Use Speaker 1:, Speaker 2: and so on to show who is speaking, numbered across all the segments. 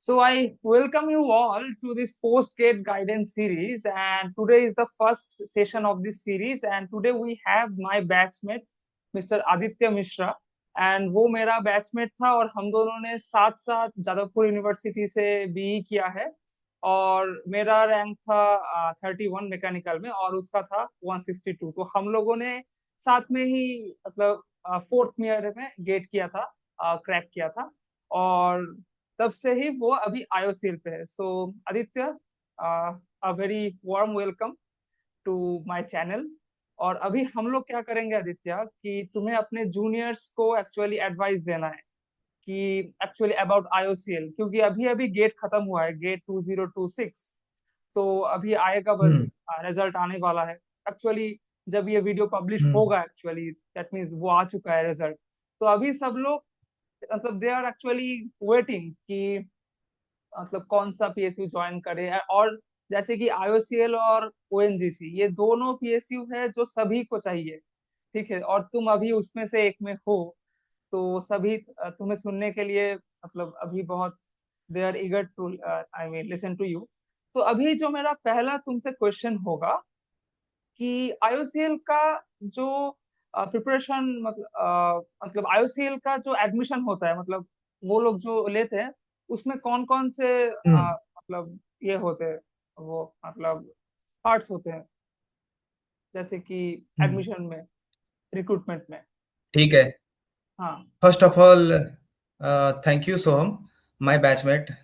Speaker 1: So I welcome you all to this post-gate guidance series, and today is the first session of this series. And today we have my batchmate, Mr. Aditya Mishra, and वो मेरा batchmate था और हम दोनों ने साथ साथ Jadavpur university से बीई किया है। और मेरा रैंक था 31 मैकेनिकल में और उसका था 162। तो हम लोगों ने साथ में ही मतलब फोर्थ ईयर में गेट किया था, क्रैक किया था। और तब से ही वो अभी आईओसीएल पे है। So Aditya, a very warm welcome to my channel. और अभी हम लोग क्या करेंगे आदित्य कि तुम्हें अपने जूनियर्स को एक्चुअली एडवाइस देना है कि एक्चुअली अबाउट आईओसीएल, क्योंकि अभी अभी गेट खत्म हुआ है, गेट 2026। तो अभी आएगा, बस
Speaker 2: हम्म।
Speaker 1: रिजल्ट आने वाला है। एक्चुअली जब ये वीडियो पब्लिश
Speaker 2: हम्म।
Speaker 1: होगा, एक्चुअली दैट मीन्स वो आ चुका है रिजल्ट। तो अभी सब लोग मतलब दे आर एक्चुअली वेटिंग कि मतलब कौन सा पीएसयू ज्वाइन करे। और जैसे कि आईओसीएल और ओएनजीसी, ये दोनों पीएसयू है जो सभी को चाहिए। ठीक है, और तुम अभी उसमें से एक में हो। तो सभी तुम्हें सुनने के लिए मतलब अभी बहुत they are eager to I mean listen to you. तो अभी जो मेरा पहला तुमसे क्वेश्चन होगा कि आईओसीएल का जो प्रिपरेशन मतलब आईओसीएल का जो एडमिशन होता है, मतलब वो लोग जो लेते हैं उसमें कौन कौन से
Speaker 2: हम्म।
Speaker 1: मतलब ये होते हैं, वो मतलब पार्ट्स होते हैं, जैसे कि
Speaker 2: हम्म।
Speaker 1: एडमिशन में, रिक्रूटमेंट में।
Speaker 2: ठीक है।
Speaker 1: हाँ।
Speaker 2: First of all, thank you Soham, my batchmate,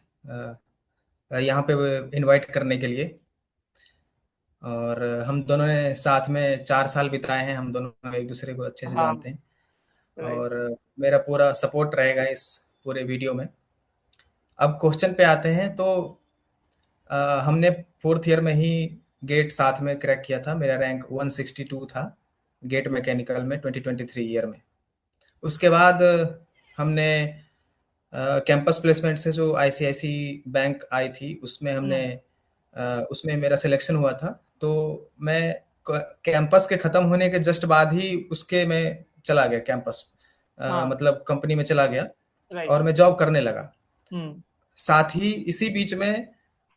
Speaker 2: यहाँ पे इनवाइट करने के लिए। और हम दोनों ने साथ में 4 साल बिताए हैं, हम दोनों एक दूसरे को अच्छे से
Speaker 1: हाँ।
Speaker 2: जानते हैं।
Speaker 1: राइट।
Speaker 2: और मेरा पूरा सपोर्ट रहेगा इस पूरे वीडियो में। अब क्वेश्चन पे आते हैं तो हमने फोर्थ ईयर में ही गेट साथ में क्रैक किया था। मेरा रैंक 162 था गेट मैकेनिकल में 2023 ईयर में। उसके बाद हमने कैंपस प्लेसमेंट से जो आईसीआईसी बैंक आई थी उसमें हमने
Speaker 1: हम्म।
Speaker 2: उसमें मेरा सिलेक्शन हुआ था। तो मैं कैंपस के ख़त्म होने के जस्ट बाद ही उसके मैं चला गया कैंपस,
Speaker 1: हाँ।
Speaker 2: मतलब कंपनी में चला गया
Speaker 1: राइट।
Speaker 2: और मैं जॉब करने लगा।
Speaker 1: हम्म।
Speaker 2: साथ ही इसी बीच में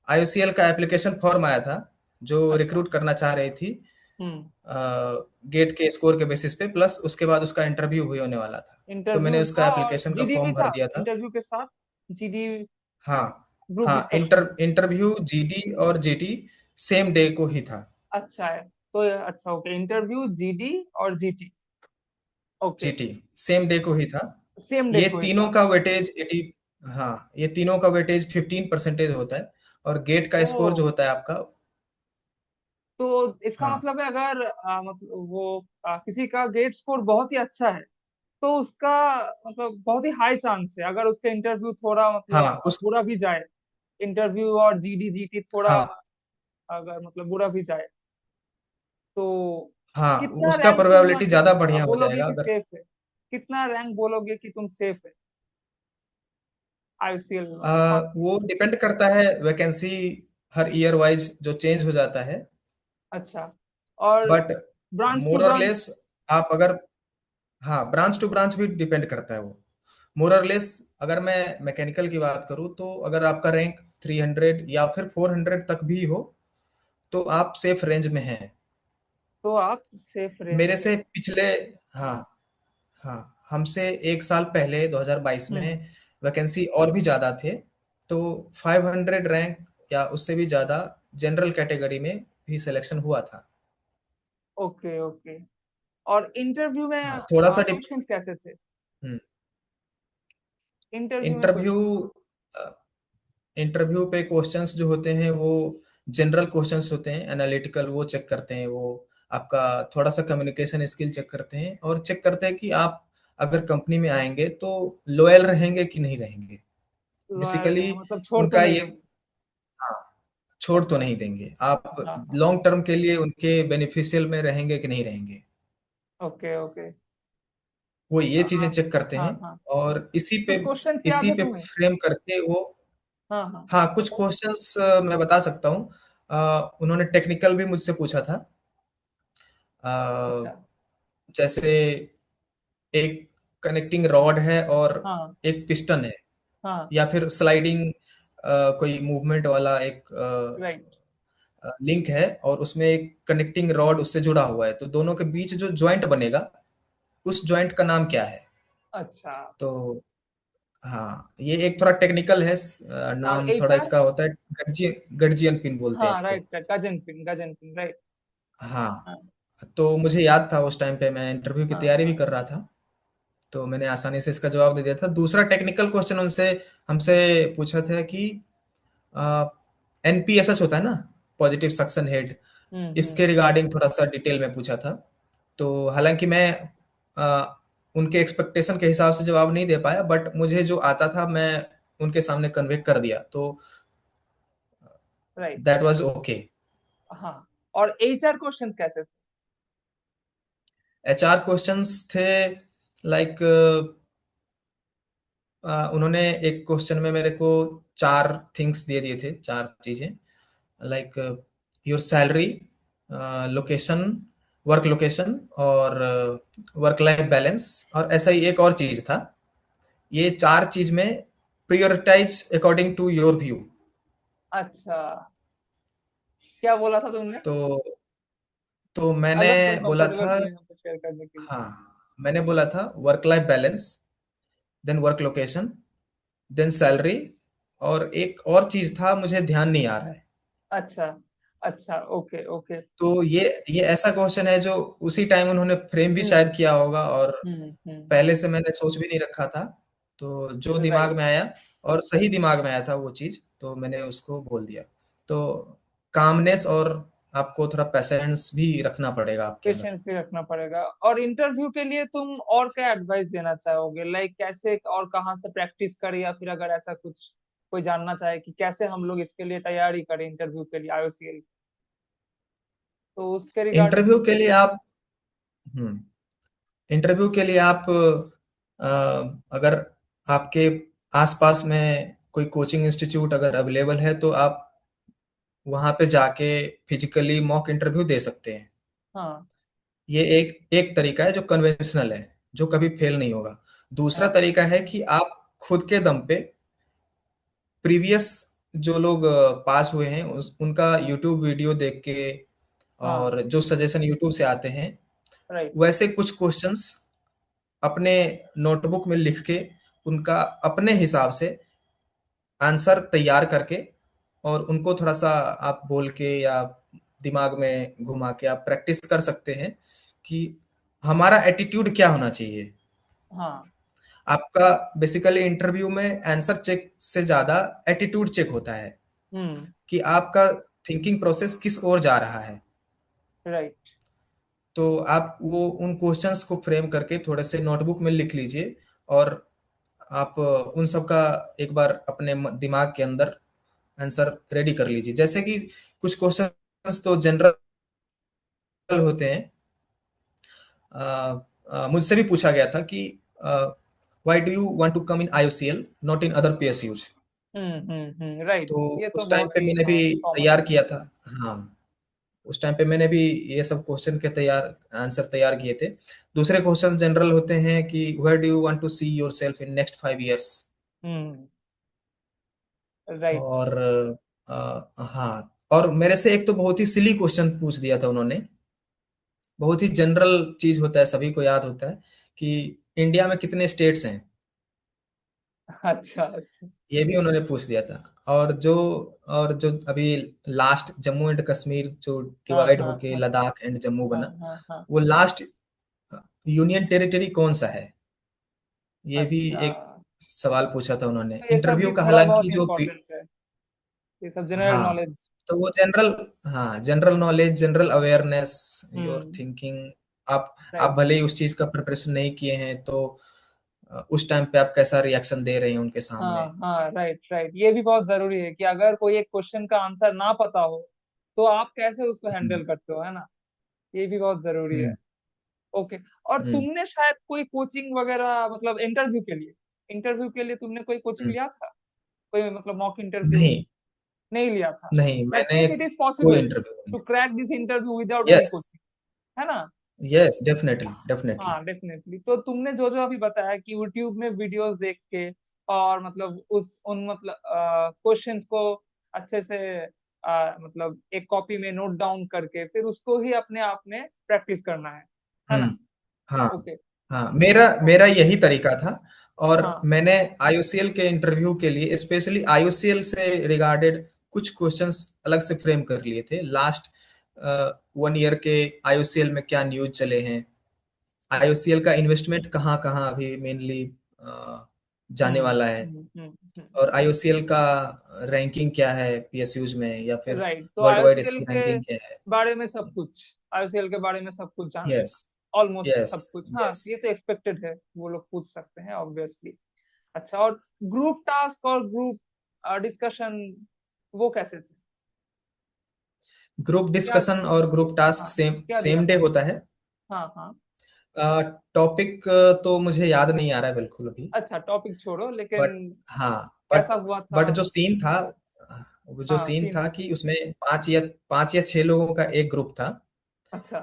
Speaker 2: आईओसीएल का एप्लीकेशन फॉर्म आया था जो
Speaker 1: अच्छा।
Speaker 2: रिक्रूट करना चाह रही थी
Speaker 1: हम्म।
Speaker 2: गेट के स्कोर के बेसिस पे, प्लस उसके बाद उसका इंटरव्यू भी होने वाला था। तो मैंने
Speaker 1: इंटरव्यू
Speaker 2: उसका
Speaker 1: था और
Speaker 2: एप्लीकेशन का
Speaker 1: जीडी भी
Speaker 2: फॉर्म भर
Speaker 1: था
Speaker 2: दिया था।
Speaker 1: इंटरव्यू के साथ, जीडी,
Speaker 2: हाँ।
Speaker 1: ग्रुप
Speaker 2: हाँ,
Speaker 1: डिस्कशन।
Speaker 2: इंटरव्यू जीडी और जीटी सेम डे को ही था।
Speaker 1: अच्छा है। तो अच्छा, ओके, इंटरव्यू जीडी और GT. Okay.
Speaker 2: GT same day को ही था।
Speaker 1: सेम डे
Speaker 2: ये
Speaker 1: को ही
Speaker 2: तीनों
Speaker 1: था।
Speaker 2: का वेटेज 80। हाँ, ये तीनों का वेटेज 15% होता है। और गेट का
Speaker 1: ओ,
Speaker 2: स्कोर जो होता है आपका।
Speaker 1: तो इसका
Speaker 2: हाँ।
Speaker 1: मतलब है अगर मतलब वो किसी का गेट स्कोर बहुत ही अच्छा है तो उसका मतलब बहुत ही हाई चांस है, अगर उसका इंटरव्यू थोड़ा मतलब
Speaker 2: हाँ उस
Speaker 1: बुरा भी जाए, इंटरव्यू और जीडी जीटी थोड़ा
Speaker 2: हाँ।
Speaker 1: अगर मतलब बुरा भी जाए, तो
Speaker 2: हाँ,
Speaker 1: कितना
Speaker 2: उसका
Speaker 1: रैंक तुम
Speaker 2: प्रोबेबिलिटी
Speaker 1: मतलब
Speaker 2: ज़्यादा बढ़िया हो
Speaker 1: बोलोगे
Speaker 2: जाएगा
Speaker 1: कि
Speaker 2: अगर।
Speaker 1: सेफ है? कितना रैंक बोलोगे कि तुम सेफ है आईसीएल में, मतलब
Speaker 2: वो डिपेंड करता है वैकेंसी, हर ईयर वाइज जो चेंज हो जाता है।
Speaker 1: अच्छा। और
Speaker 2: बट
Speaker 1: ब्रांच टू
Speaker 2: मोर और
Speaker 1: ब्रांच।
Speaker 2: लेस आप अगर, हाँ, ब्रांच टू ब्रांच भी डिपेंड करता है वो। मोर और लेस अगर मैं मैकेनिकल की बात करूँ तो अगर आपका रैंक 300 या फिर 400 तक भी हो तो आप सेफ रेंज में हैं।
Speaker 1: तो आप सेफ रेंज
Speaker 2: मेरे
Speaker 1: में।
Speaker 2: से पिछले, हाँ, हाँ, हमसे 1 साल पहले 2022
Speaker 1: हम्म।
Speaker 2: में वैकेंसी और भी ज़्यादा थे। तो 500 रैंक या उससे भी ज़्यादा जनरल कैटेगरी में भी सिलेक्शन हुआ था।
Speaker 1: Okay, okay. और इंटरव्यू में
Speaker 2: हाँ, थोड़ा सा डिप
Speaker 1: क्वेश्चन कैसे थे?
Speaker 2: हम्म,
Speaker 1: इंटरव्यू में
Speaker 2: इंटरव्यू
Speaker 1: क्वेश्चन।
Speaker 2: इंटरव्यू पे क्वेश्चंस जो होते हैं वो जनरल क्वेश्चंस होते हैं, एनालिटिकल वो चेक करते हैं। वो आपका थोड़ा सा कम्युनिकेशन स्किल चेक करते हैं और चेक करते हैं कि आप अगर कंपनी में आएंगे तो लॉयल रहेंगे कि नहीं रहेंगे।
Speaker 1: लॉयल
Speaker 2: बेसिकली
Speaker 1: रहे मतलब छोड़ तो
Speaker 2: उनका
Speaker 1: नहीं
Speaker 2: ये,
Speaker 1: देंगे।
Speaker 2: हाँ, छोड़ तो नहीं देंगे आप।
Speaker 1: हाँ, हाँ।
Speaker 2: लॉन्ग टर्म के लिए उनके बेनिफिशियल में रहेंगे कि नहीं रहेंगे,
Speaker 1: ओके, ओके।
Speaker 2: वो ये चीजें
Speaker 1: हाँ,
Speaker 2: चेक करते
Speaker 1: हाँ,
Speaker 2: हैं।
Speaker 1: हाँ।
Speaker 2: और
Speaker 1: कुछ क्वेश्चंस याद है तुम्हें?
Speaker 2: फ्रेम करके वो,
Speaker 1: हाँ, हाँ।
Speaker 2: हाँ, कुछ क्वेश्चंस मैं बता सकता हूँ। उन्होंने टेक्निकल भी मुझसे पूछा था।
Speaker 1: अच्छा।
Speaker 2: अ, जैसे एक कनेक्टिंग रॉड है और
Speaker 1: हाँ,
Speaker 2: एक पिस्टन है,
Speaker 1: हाँ।
Speaker 2: या फिर स्लाइडिंग कोई मूवमेंट वाला एक
Speaker 1: राइट।
Speaker 2: लिंक है और उसमें एक कनेक्टिंग रॉड उससे जुड़ा हुआ है, तो दोनों के बीच जो जॉइंट बनेगा उस जॉइंट का नाम क्या है?
Speaker 1: अच्छा।
Speaker 2: तो हाँ, ये एक थोड़ा टेक्निकल है,
Speaker 1: और
Speaker 2: नाम थोड़ा
Speaker 1: एचआर?
Speaker 2: इसका होता है, गर्जियन पिन बोलते हैं
Speaker 1: हाँ
Speaker 2: इसको।
Speaker 1: Right, Gajan pin, Gajan pin, right.
Speaker 2: हाँ,
Speaker 1: हाँ
Speaker 2: तो मुझे याद था उस टाइम पे मैं इंटरव्यू की
Speaker 1: हाँ
Speaker 2: तैयारी भी
Speaker 1: हाँ
Speaker 2: कर रहा था, तो मैंने आसानी से इसका जवाब दे दिया था। दूसरा टेक्निकल क्वेश्चन उनसे हमसे पूछा था कि एनपीएसएच होता है ना, पॉजिटिव सक्शन हेड, इसके
Speaker 1: राइट।
Speaker 2: रिगार्डिंग थोड़ा सा डिटेल में पूछा था। तो हालांकि मैं अ, उनके एक्सपेक्टेशन के हिसाब से जवाब नहीं दे पाया, बट मुझे जो आता था मैं उनके सामने कन्वे कर दिया, तो
Speaker 1: राइट।
Speaker 2: That was okay.
Speaker 1: हाँ। और एचआर क्वेश्चंस कैसे थे?
Speaker 2: एचआर क्वेश्चंस थे लाइक, उन्होंने एक क्वेश्चन में मेरे को चार थिंग्स दे दिए थे, चार चीजें, like your salary, location, work location, और वर्क लाइफ बैलेंस, और ऐसा ही एक और चीज था। ये चार चीज में prioritise according to your view.
Speaker 1: अच्छा, क्या बोला था तुमने?
Speaker 2: तो मैंने
Speaker 1: अगर तुम
Speaker 2: बोला
Speaker 1: कंफर्टेबल
Speaker 2: था,
Speaker 1: हो यहाँ पे शेयर करने के लिए।
Speaker 2: हाँ, मैंने बोला था work life balance, then work location, then salary, और एक और चीज था मुझे ध्यान नहीं आ रहा है।
Speaker 1: अच्छा। अच्छा, ओके ओके।
Speaker 2: तो ये ऐसा क्वेश्चन है जो उसी टाइम उन्होंने फ्रेम भी शायद किया होगा, और पहले से मैंने सोच भी नहीं रखा था, तो जो दिमाग
Speaker 1: राइट।
Speaker 2: में आया, और सही दिमाग में आया था वो चीज, तो मैंने उसको बोल दिया। तो कामनेस, और आपको थोड़ा पेशेंस भी रखना पड़ेगा आपके अंदर।
Speaker 1: पेशेंस भी रखना पड़ेगा। और इंटरव्यू के लिए तुम और क्या एडवाइस देना चाहोगे, लाइक कैसे और कहाँ से प्रैक्टिस करें, या फिर अगर ऐसा कुछ कोई जानना चाहे कि कैसे हम लोग इसके लिए तैयारी करें इंटरव्यू के लिए आईओसीएल, तो उसके रिगार्डिंग
Speaker 2: इंटरव्यू
Speaker 1: कुछ
Speaker 2: के लिए
Speaker 1: बताओ।
Speaker 2: आप हम्म इंटरव्यू के लिए आप अगर आपके आसपास में कोई कोचिंग इंस्टीट्यूट अगर अवेलेबल है, तो आप वहां पे जाके फिजिकली मॉक इंटरव्यू दे सकते हैं।
Speaker 1: हाँ
Speaker 2: ये एक एक तरीका है जो कन्वेंशनल है, जो कभी फेल नहीं होगा। दूसरा
Speaker 1: हाँ
Speaker 2: तरीका है कि आप खुद के दम पे प्रीवियस जो लोग पास हुए हैं उनका यूट्यूब वीडियो देख के,
Speaker 1: हाँ।
Speaker 2: और जो सजेशन यूट्यूब से आते हैं,
Speaker 1: राइट।
Speaker 2: वैसे कुछ क्वेश्चंस अपने नोटबुक में लिख के, उनका अपने हिसाब से आंसर तैयार करके, और उनको थोड़ा सा आप बोल के या दिमाग में घुमा के आप प्रैक्टिस कर सकते हैं कि हमारा एटीट्यूड क्या होना चाहिए।
Speaker 1: हाँ।
Speaker 2: आपका बेसिकली इंटरव्यू में आंसर चेक से ज्यादा एटीट्यूड चेक होता है,
Speaker 1: हम्म।
Speaker 2: कि आपका थिंकिंग प्रोसेस किस ओर जा रहा है।
Speaker 1: राइट।
Speaker 2: तो आप वो उन क्वेश्चंस को फ्रेम करके थोड़े से नोटबुक में लिख लीजिए, और आप उन सब का एक बार अपने दिमाग के अंदर आंसर रेडी कर लीजिए। जैसे कि कुछ क्वेश्चंस तो जनरल होते हैं। मुझसे भी पूछा गया था कि why do you want to come in IOCL not in other PSUs.
Speaker 1: Right.
Speaker 2: तो
Speaker 1: ये तो
Speaker 2: उस टाइम
Speaker 1: बहुत
Speaker 2: पे
Speaker 1: ही
Speaker 2: मैंने भी
Speaker 1: कॉमन
Speaker 2: तैयार
Speaker 1: है।
Speaker 2: किया था। हाँ, उस टाइम पे मैंने भी ये सब क्वेश्चन के तैयार आंसर तैयार किए थे। दूसरे क्वेश्चंस जनरल होते हैं कि where do you want to see yourself in next 5 years.
Speaker 1: Hmm. Right.
Speaker 2: और हाँ, और मेरे से एक तो बहुत ही सिली क्वेश्चन पूछ दिया था उन्होंने। बहुत ही जनरल चीज होता है, सभी को याद होता है कि इंडिया में कितने स्टेट्स हैं।
Speaker 1: अच्छा अच्छा।
Speaker 2: ये भी उन्होंने पूछ दिया था। और जो अभी लास्ट जम्मू एंड कश्मीर जो
Speaker 1: हाँ
Speaker 2: डिवाइड
Speaker 1: हाँ
Speaker 2: होके
Speaker 1: हाँ
Speaker 2: लद्दाख एंड जम्मू
Speaker 1: हाँ
Speaker 2: बना,
Speaker 1: हाँ हाँ।
Speaker 2: वो लास्ट यूनियन टेरिटरी कौन सा है? ये भी
Speaker 1: अच्छा,
Speaker 2: एक सवाल पूछा था उन्होंने
Speaker 1: तो ये सब
Speaker 2: इंटरव्यू
Speaker 1: भी
Speaker 2: का,
Speaker 1: थोड़ा
Speaker 2: हालांकि
Speaker 1: बहुत
Speaker 2: जो
Speaker 1: इम्पोर्टेंट है, ये सब जनरल
Speaker 2: हाँ,
Speaker 1: नॉलेज।
Speaker 2: तो वो जनरल, हाँ, general knowledge, general awareness, your
Speaker 1: hmm.
Speaker 2: Thinking. आप आप
Speaker 1: राइट।
Speaker 2: भले ही उस चीज का प्रिपरेशन नहीं किए हैं, तो उस टाइम पे आप कैसा रिएक्शन दे रहे हैं उनके
Speaker 1: हाँ
Speaker 2: सामने।
Speaker 1: हाँ, राइट राइट, ये भी बहुत जरूरी है कि अगर कोई एक क्वेश्चन का आंसर ना पता हो तो आप कैसे उसको
Speaker 2: हम्म
Speaker 1: हैंडल करते हो, है ना? ये भी बहुत जरूरी है।
Speaker 2: हम्म
Speaker 1: ओके। और
Speaker 2: हम्म
Speaker 1: तुमने शायद कोई कोचिंग वगैरह, मतलब इंटरव्यू के लिए तुमने कोई कोचिंग
Speaker 2: हम्म।
Speaker 1: लिया था, कोई मतलब मॉक इंटरव्यू?
Speaker 2: नहीं
Speaker 1: नहीं लिया था?
Speaker 2: नहीं,
Speaker 1: आई
Speaker 2: मैंने
Speaker 1: थिंक इट इज
Speaker 2: कोई
Speaker 1: पॉसिबल
Speaker 2: इंटरव्यू
Speaker 1: टू
Speaker 2: नहीं।
Speaker 1: Crack this interview without any
Speaker 2: yes,
Speaker 1: coaching, है ना?
Speaker 2: Yes, definitely definitely.
Speaker 1: हाँ डेफिनेटली। तो तुमने जो जो अभी बताया कि यूट्यूब में वीडियोस देख के और मतलब उस उन मतलब क्वेश्चंस को अच्छे से मतलब एक कॉपी में नोट डाउन करके फिर उसको ही अपने आप में प्रैक्टिस करना है
Speaker 2: हुँ।
Speaker 1: ना?
Speaker 2: हाँ,
Speaker 1: ओके।
Speaker 2: हाँ, मेरा मेरा यही तरीका था और
Speaker 1: हाँ।
Speaker 2: मैंने आईयूसीएल के इंटरव्यू के लिए स्पेशली आईयूसीएल से रिगार्डेड कुछ क्वेश्चंस अलग से फ्रेम कर लिए थे। लास्ट 1 ईयर के आईयूसीएल में क्या न्यूज़ चले हैं, आईयूसीएल का इन्वेस्टमेंट कहाँ-कहाँ अभी मेनली जाने
Speaker 1: हम्म
Speaker 2: वाला है
Speaker 1: हम्म हम्म
Speaker 2: और आईयूसीएल का रैंकिंग क्या है पीएसयूज़ में या फिर
Speaker 1: राइट, तो
Speaker 2: वर्ल्ड वाइड
Speaker 1: आईओसीएल
Speaker 2: इसकी
Speaker 1: के
Speaker 2: रैंकिंग क्या है?
Speaker 1: बारे में सब कुछ, आईओसीएल के बारे में सब कुछ जानना
Speaker 2: यस,
Speaker 1: था, ऑलमोस्ट
Speaker 2: यस,
Speaker 1: सब कुछ। हाँ,
Speaker 2: यस।
Speaker 1: ये तो एक्सपेक्टेड है, वो लोग पूछ सकते हैं ऑब्वियसली। अच्छा, और ग्रुप टास्क और ग्रुप डिस्कशन वो कैसे थे?
Speaker 2: ग्रुप
Speaker 1: क्या?
Speaker 2: डिस्कशन और ग्रुप टास्क
Speaker 1: हाँ,
Speaker 2: सेम
Speaker 1: क्या दिया
Speaker 2: सेम डे
Speaker 1: था?
Speaker 2: होता है।
Speaker 1: हाँ हाँ।
Speaker 2: टॉपिक तो मुझे याद नहीं आ रहा है बिल्कुल अभी,
Speaker 1: अच्छा, टॉपिक छोड़ो, लेकिन
Speaker 2: बट हाँ,
Speaker 1: कैसा हुआ था?
Speaker 2: बट जो सीन था, वो जो
Speaker 1: हाँ,
Speaker 2: सीन
Speaker 1: सीन।
Speaker 2: था कि उसमें 5 या 6 लोगों का एक ग्रुप था।
Speaker 1: अच्छा।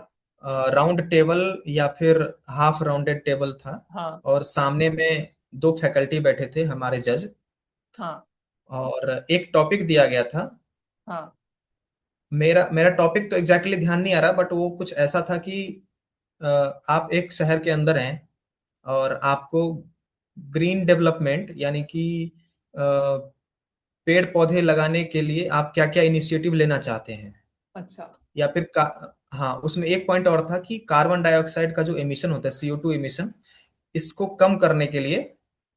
Speaker 2: राउंड टेबल या फिर हाफ राउंडेड टेबल था
Speaker 1: हाँ
Speaker 2: और सामने में 2 फैकल्टी बैठे थे हमारे जज
Speaker 1: हाँ
Speaker 2: और एक टॉपिक दिया गया था।
Speaker 1: हाँ।
Speaker 2: मेरा मेरा टॉपिक तो एग्जैक्टली ध्यान नहीं आ रहा बट वो कुछ ऐसा था कि अ, आप एक शहर के अंदर हैं और आपको ग्रीन डेवलपमेंट यानी कि पेड़ पौधे लगाने के लिए आप क्या क्या इनिशिएटिव लेना चाहते हैं
Speaker 1: अच्छा।
Speaker 2: या फिर हाँ उसमें एक पॉइंट और था कि कार्बन डाइऑक्साइड का जो एमिशन होता है CO2 एमिशन इसको कम करने के लिए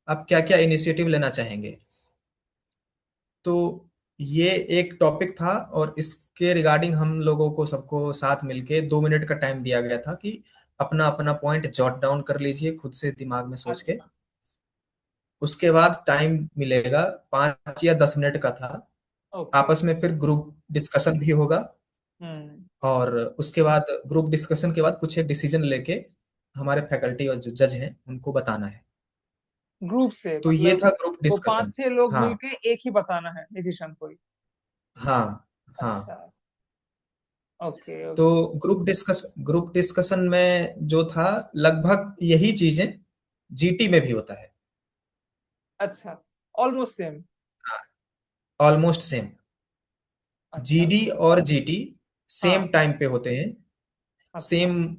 Speaker 2: आप क्या क्या इनिशिएटिव लेना चाहेंगे। तो ये एक टॉपिक था और इसके रिगार्डिंग हम लोगों को सबको साथ मिलके 2 मिनट का टाइम दिया गया था कि अपना अपना पॉइंट जॉट डाउन कर लीजिए खुद से दिमाग में सोच के।
Speaker 1: अच्छा।
Speaker 2: उसके बाद टाइम मिलेगा 5 या 10 मिनट का था।
Speaker 1: ओके।
Speaker 2: आपस में फिर ग्रुप डिस्कशन भी होगा
Speaker 1: हम्म।
Speaker 2: और उसके बाद ग्रुप डिस्कशन के बाद कुछ एक डिसीजन लेके हमारे फैकल्टी और जो जज हैं उनको बताना है।
Speaker 1: ग्रुप से
Speaker 2: तो ये
Speaker 1: मतलब
Speaker 2: था ग्रुप
Speaker 1: वो पांच
Speaker 2: डिस्कशन।
Speaker 1: छह लोग
Speaker 2: हाँ,
Speaker 1: मिलके एक ही बताना है डिसीजन कोई?
Speaker 2: हाँ,
Speaker 1: अच्छा।
Speaker 2: हाँ।
Speaker 1: ओके
Speaker 2: तो
Speaker 1: ओके।
Speaker 2: ग्रुप डिस्कशन में जो था लगभग यही चीजें जीटी में भी होता है।
Speaker 1: अच्छा, ऑलमोस्ट सेम।
Speaker 2: हाँ, ऑलमोस्ट सेम।
Speaker 1: अच्छा।
Speaker 2: जीडी और जीटी सेम
Speaker 1: हाँ।
Speaker 2: टाइम पे होते हैं,
Speaker 1: अच्छा।
Speaker 2: सेम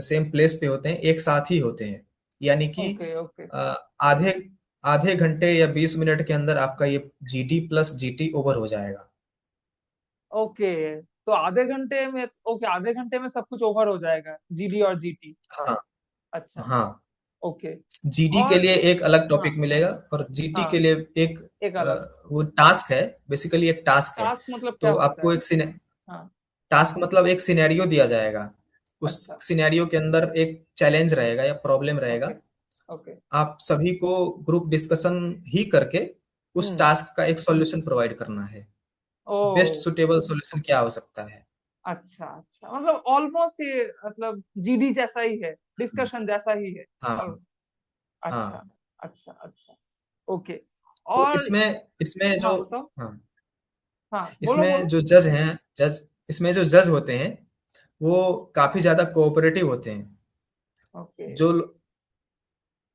Speaker 2: सेम प्लेस पे होते हैं, एक साथ ही होते हैं। यानी कि
Speaker 1: ओके ओके।
Speaker 2: अ, आधे आधे घंटे या 20 मिनट के अंदर आपका ये जीडी प्लस जीटी ओवर हो जाएगा।
Speaker 1: ओके, तो आधे घंटे में, ओके, आधे घंटे में सब कुछ ओवर हो जाएगा, जीडी और जीटी।
Speaker 2: हाँ,
Speaker 1: अच्छा।
Speaker 2: हाँ।
Speaker 1: ओके।
Speaker 2: जीडी के
Speaker 1: और
Speaker 2: लिए एक अलग
Speaker 1: हाँ
Speaker 2: टॉपिक मिलेगा और जीटी के
Speaker 1: हाँ,
Speaker 2: लिए एक
Speaker 1: एक अलग।
Speaker 2: वो टास्क है, बेसिकली एक टास्क है।
Speaker 1: टास्क मतलब क्या
Speaker 2: तो
Speaker 1: होता
Speaker 2: आपको
Speaker 1: है?
Speaker 2: एक सिने
Speaker 1: हाँ।
Speaker 2: टास्क मतलब एक सिनेरियो दिया जाएगा। उस
Speaker 1: अच्छा।
Speaker 2: सिनेरियो के अंदर एक चैलेंज रहेगा या प्रॉब्लम
Speaker 1: ओके
Speaker 2: रहेगा।
Speaker 1: ओके।
Speaker 2: आप सभी को ग्रुप डिस्कशन ही करके उस
Speaker 1: हम्म।
Speaker 2: टास्क का एक सॉल्यूशन प्रोवाइड करना है। बेस्ट
Speaker 1: ओ।
Speaker 2: सुटेबल सॉल्यूशन क्या हो सकता है?
Speaker 1: अच्छा अच्छा, मतलब ऑलमोस्ट ये मतलब जीडी जैसा ही है,
Speaker 2: हुँ,
Speaker 1: डिस्कशन जैसा ही है।
Speaker 2: हाँ,
Speaker 1: और अच्छा
Speaker 2: हाँ।
Speaker 1: अच्छा अच्छा। ओके।
Speaker 2: तो
Speaker 1: और
Speaker 2: इसमें जो
Speaker 1: हाँ बताओ।
Speaker 2: हाँ,
Speaker 1: हाँ, बोलो
Speaker 2: इसमें
Speaker 1: बोलो।
Speaker 2: जो जज हैं जज इसमें जो जज होते हैं, वो काफ़ी ज़्यादा कोऑपरेटिव होते हैं।
Speaker 1: ओके।
Speaker 2: जो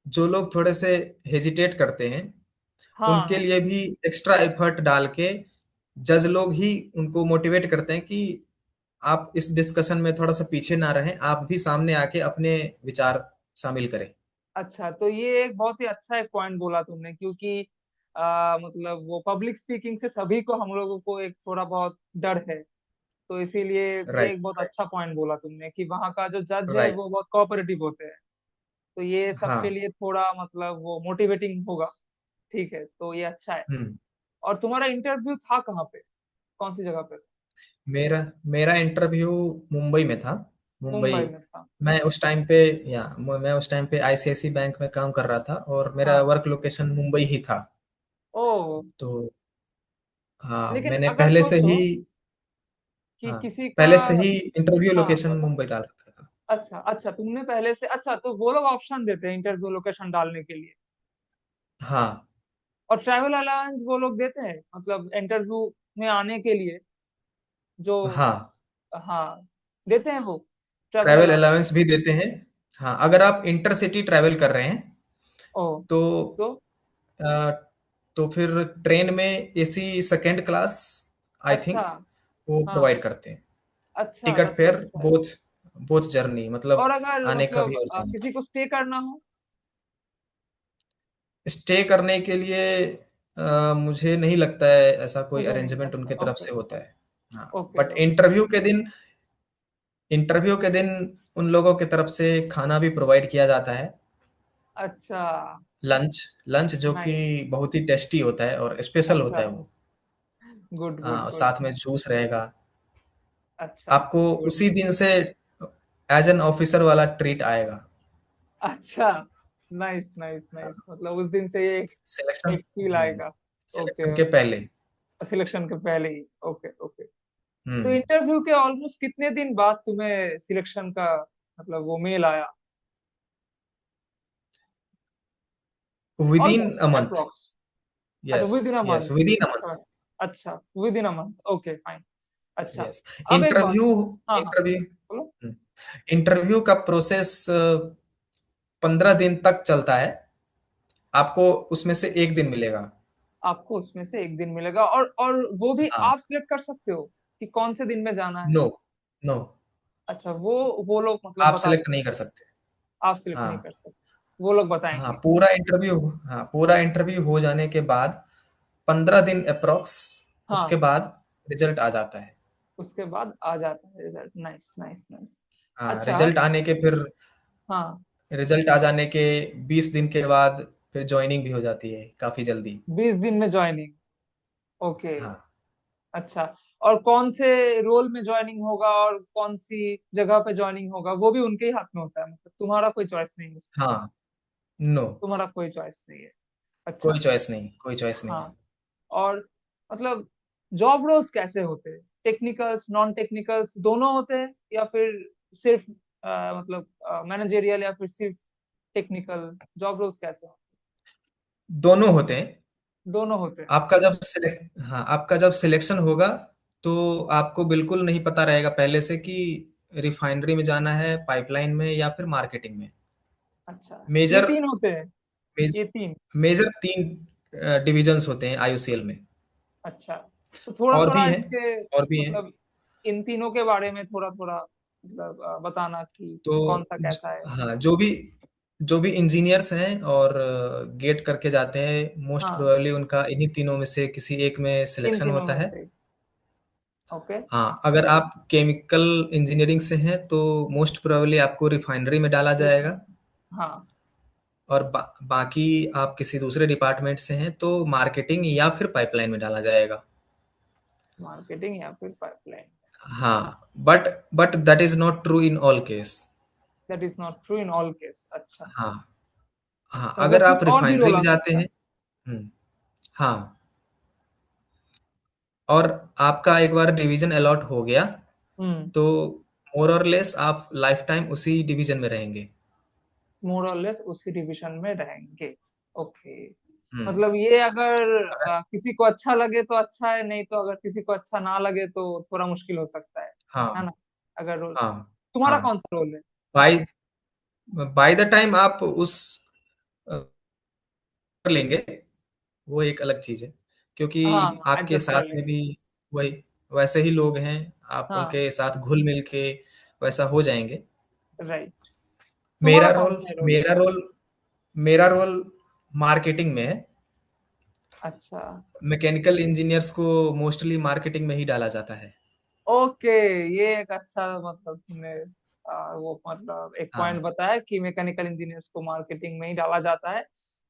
Speaker 2: जो लोग थोड़े से हेजिटेट करते हैं, उनके
Speaker 1: हाँ।
Speaker 2: लिए भी एक्स्ट्रा एफर्ट डाल के जज लोग ही उनको मोटिवेट करते हैं कि आप इस डिस्कशन में थोड़ा-सा पीछे ना रहें, आप भी सामने आके अपने विचार शामिल करें।
Speaker 1: अच्छा, तो ये एक बहुत ही अच्छा एक पॉइंट बोला तुमने, क्योंकि मतलब वो पब्लिक स्पीकिंग से सभी को, हम लोगों को एक थोड़ा बहुत डर है। तो इसीलिए ये
Speaker 2: राइट,
Speaker 1: एक बहुत
Speaker 2: राइट,
Speaker 1: अच्छा पॉइंट बोला तुमने कि वहाँ का जो जज है
Speaker 2: राइट।
Speaker 1: वो बहुत कोऑपरेटिव होते हैं। तो ये सबके
Speaker 2: हाँ,
Speaker 1: लिए थोड़ा मतलब वो मोटिवेटिंग होगा। ठीक है, तो ये अच्छा है।
Speaker 2: हुँ।
Speaker 1: और तुम्हारा इंटरव्यू था कहाँ पे, कौन सी जगह पे?
Speaker 2: मेरा मेरा इंटरव्यू मुंबई में था। मुंबई
Speaker 1: मुंबई में था।
Speaker 2: मैं उस टाइम पे मैं उस टाइम पे आईसीआईसी बैंक में काम कर रहा था और मेरा
Speaker 1: हाँ।
Speaker 2: वर्क लोकेशन मुंबई ही था।
Speaker 1: ओ।
Speaker 2: तो हाँ,
Speaker 1: लेकिन
Speaker 2: मैंने
Speaker 1: अगर सोचो कि
Speaker 2: हाँ,
Speaker 1: किसी का,
Speaker 2: पहले से ही इंटरव्यू
Speaker 1: हाँ
Speaker 2: लोकेशन
Speaker 1: बताओ।
Speaker 2: मुंबई डाल रखा था।
Speaker 1: अच्छा अच्छा, तुमने पहले से, अच्छा, तो वो लोग ऑप्शन देते हैं इंटरव्यू लोकेशन डालने के लिए?
Speaker 2: हाँ,
Speaker 1: और ट्रैवल अलाउंस वो लोग देते हैं मतलब इंटरव्यू में आने के लिए, जो,
Speaker 2: हाँ,
Speaker 1: हाँ, देते हैं वो ट्रैवल
Speaker 2: ट्रैवल
Speaker 1: अलाउंस?
Speaker 2: अलाउंस भी देते हैं। हाँ, अगर आप इंटरसिटी ट्रैवल कर रहे हैं,
Speaker 1: ओ।
Speaker 2: तो
Speaker 1: तो
Speaker 2: अ, तो फिर ट्रेन में एसी सेकंड क्लास आई
Speaker 1: अच्छा।
Speaker 2: थिंक वो
Speaker 1: हाँ।
Speaker 2: प्रोवाइड करते हैं।
Speaker 1: अच्छा, तब
Speaker 2: टिकट
Speaker 1: तो
Speaker 2: फेयर
Speaker 1: अच्छा है।
Speaker 2: बोथ बोथ जर्नी मतलब
Speaker 1: और अगर
Speaker 2: आने का भी
Speaker 1: मतलब
Speaker 2: और जाने
Speaker 1: किसी
Speaker 2: का।
Speaker 1: को स्टे करना हो।
Speaker 2: स्टे करने के लिए मुझे नहीं लगता है ऐसा कोई
Speaker 1: मुझे नहीं,
Speaker 2: अरेंजमेंट
Speaker 1: अच्छा,
Speaker 2: उनके तरफ
Speaker 1: ओके।
Speaker 2: से होता है। हाँ,
Speaker 1: ओके
Speaker 2: बट
Speaker 1: ओके।
Speaker 2: इंटरव्यू के दिन उन लोगों की तरफ से खाना भी प्रोवाइड किया जाता है।
Speaker 1: अच्छा।
Speaker 2: लंच लंच जो कि
Speaker 1: नाइस।
Speaker 2: बहुत ही टेस्टी होता है और स्पेशल
Speaker 1: अच्छा।
Speaker 2: होता है वो।
Speaker 1: गुड गुड
Speaker 2: हाँ,
Speaker 1: गुड।
Speaker 2: साथ में जूस रहेगा।
Speaker 1: अच्छा।
Speaker 2: आपको
Speaker 1: गुड।
Speaker 2: उसी दिन से एज एन ऑफिसर वाला ट्रीट आएगा।
Speaker 1: अच्छा। नाइस नाइस नाइस, मतलब उस दिन से ये
Speaker 2: सिलेक्शन
Speaker 1: एक फील आएगा। ओके।
Speaker 2: सिलेक्शन के पहले।
Speaker 1: सिलेक्शन के पहले ही। Okay okay. तो
Speaker 2: हम्म
Speaker 1: इंटरव्यू के ऑलमोस्ट कितने दिन बाद तुम्हें सिलेक्शन का मतलब वो मेल आया?
Speaker 2: Within
Speaker 1: almost
Speaker 2: a month.
Speaker 1: Approx. अच्छा,
Speaker 2: yes
Speaker 1: within a
Speaker 2: yes
Speaker 1: month.
Speaker 2: Within a month.
Speaker 1: अच्छा। अच्छा, within a month, okay fine. अच्छा।
Speaker 2: यस।
Speaker 1: अब एक बात।
Speaker 2: इंटरव्यू
Speaker 1: हाँ हाँ,
Speaker 2: इंटरव्यू
Speaker 1: बोलो।
Speaker 2: इंटरव्यू का प्रोसेस 15 दिन तक चलता है। आपको उसमें से एक दिन मिलेगा।
Speaker 1: आपको उसमें से एक दिन मिलेगा, और वो भी
Speaker 2: हाँ।
Speaker 1: आप सिलेक्ट कर सकते हो कि कौन से दिन में जाना है?
Speaker 2: नो नो,
Speaker 1: अच्छा, वो लोग मतलब
Speaker 2: आप
Speaker 1: बता
Speaker 2: सिलेक्ट नहीं
Speaker 1: देंगे?
Speaker 2: कर सकते।
Speaker 1: आप सिलेक्ट
Speaker 2: हाँ
Speaker 1: नहीं कर सकते, वो लोग
Speaker 2: हाँ,
Speaker 1: बताएंगे?
Speaker 2: पूरा इंटरव्यू हो जाने के बाद 15 दिन अप्रोक्स उसके
Speaker 1: हाँ।
Speaker 2: बाद रिजल्ट आ जाता है।
Speaker 1: उसके बाद आ जाता है रिजल्ट। Nice nice nice.
Speaker 2: हाँ,
Speaker 1: अच्छा। हाँ।
Speaker 2: रिजल्ट आ जाने के 20 दिन के बाद फिर ज्वाइनिंग भी हो जाती है काफी जल्दी।
Speaker 1: 20 दिन में ज्वाइनिंग। ओके।
Speaker 2: हाँ
Speaker 1: अच्छा। और कौन से रोल में ज्वाइनिंग होगा और कौन सी जगह पे ज्वाइनिंग होगा, वो भी उनके ही हाथ में होता है, मतलब तुम्हारा कोई चॉइस नहीं है उसमें?
Speaker 2: हाँ। नो,
Speaker 1: तुम्हारा कोई चॉइस नहीं है। अच्छा।
Speaker 2: कोई चॉइस नहीं है।
Speaker 1: हाँ। और मतलब जॉब रोल्स कैसे होते हैं? टेक्निकल्स, नॉन टेक्निकल्स दोनों होते हैं, या फिर सिर्फ मतलब मैनेजेरियल, या फिर सिर्फ टेक्निकल? जॉब रोल्स कैसे होते
Speaker 2: दोनों होते हैं।
Speaker 1: हैं? दोनों होते हैं।
Speaker 2: आपका जब सिलेक्शन होगा तो आपको बिल्कुल नहीं पता रहेगा पहले से कि रिफाइनरी में जाना है, पाइपलाइन में या फिर मार्केटिंग में।
Speaker 1: अच्छा, ये
Speaker 2: मेजर
Speaker 1: तीन होते हैं?
Speaker 2: मेज,
Speaker 1: ये तीन।
Speaker 2: मेजर तीन डिविजन्स होते हैं आईयूसीएल में।
Speaker 1: अच्छा, तो थोड़ा
Speaker 2: और
Speaker 1: थोड़ा
Speaker 2: भी हैं
Speaker 1: इसके
Speaker 2: और भी हैं।
Speaker 1: मतलब इन तीनों के बारे में थोड़ा थोड़ा मतलब बताना कि
Speaker 2: तो
Speaker 1: कौन सा कैसा है।
Speaker 2: हाँ, जो भी इंजीनियर्स हैं और गेट करके जाते हैं मोस्ट
Speaker 1: हाँ,
Speaker 2: प्रोबेबली उनका इन्हीं तीनों में से किसी एक में
Speaker 1: इन
Speaker 2: सिलेक्शन
Speaker 1: तीनों
Speaker 2: होता
Speaker 1: में
Speaker 2: है।
Speaker 1: से। ओके।
Speaker 2: हाँ, अगर आप केमिकल इंजीनियरिंग से हैं तो मोस्ट प्रोबेबली आपको रिफाइनरी में डाला जाएगा।
Speaker 1: हाँ।
Speaker 2: और बाकी आप किसी दूसरे डिपार्टमेंट से हैं तो मार्केटिंग या फिर पाइपलाइन में डाला जाएगा।
Speaker 1: मार्केटिंग या फिर पाइपलाइन।
Speaker 2: हाँ, but that is not true in all case.
Speaker 1: That is not true in all case. अच्छा,
Speaker 2: हाँ हाँ,
Speaker 1: मतलब
Speaker 2: अगर
Speaker 1: कुछ
Speaker 2: आप
Speaker 1: और भी
Speaker 2: रिफाइनरी
Speaker 1: रोल
Speaker 2: में
Speaker 1: आ
Speaker 2: जाते
Speaker 1: सकता है?
Speaker 2: हैं। हाँ, और आपका एक बार डिवीजन अलॉट हो गया
Speaker 1: हम्म।
Speaker 2: तो मोर और लेस आप लाइफ टाइम उसी डिवीजन में रहेंगे।
Speaker 1: मोर और लेस उसी डिवीजन में रहेंगे। ओके।
Speaker 2: हम्म
Speaker 1: मतलब ये अगर
Speaker 2: अगर
Speaker 1: किसी को अच्छा लगे तो अच्छा है, नहीं तो अगर किसी को अच्छा ना लगे तो थोड़ा मुश्किल हो सकता है
Speaker 2: हाँ
Speaker 1: ना? अगर रोल,
Speaker 2: हाँ
Speaker 1: तुम्हारा
Speaker 2: हाँ,
Speaker 1: कौन सा रोल है?
Speaker 2: बाय बाय द टाइम आप उस कर लेंगे वो एक अलग चीज है, क्योंकि
Speaker 1: हाँ,
Speaker 2: आपके
Speaker 1: एडजस्ट कर
Speaker 2: साथ में
Speaker 1: लेंगे।
Speaker 2: भी वही वैसे ही लोग हैं। आप
Speaker 1: हाँ।
Speaker 2: उनके साथ घुल मिल के वैसा हो जाएंगे।
Speaker 1: राइट। तुम्हारा
Speaker 2: मेरा
Speaker 1: कौन
Speaker 2: रोल
Speaker 1: सा है रोल?
Speaker 2: मेरा रोल मेरा रोल मार्केटिंग में है।
Speaker 1: अच्छा।
Speaker 2: मैकेनिकल इंजीनियर्स को मोस्टली मार्केटिंग में ही डाला जाता है।
Speaker 1: ओके। ये एक अच्छा मतलब तुमने वो मतलब एक पॉइंट
Speaker 2: हाँ,
Speaker 1: बताया कि मैकेनिकल इंजीनियर्स को मार्केटिंग में ही डाला जाता है।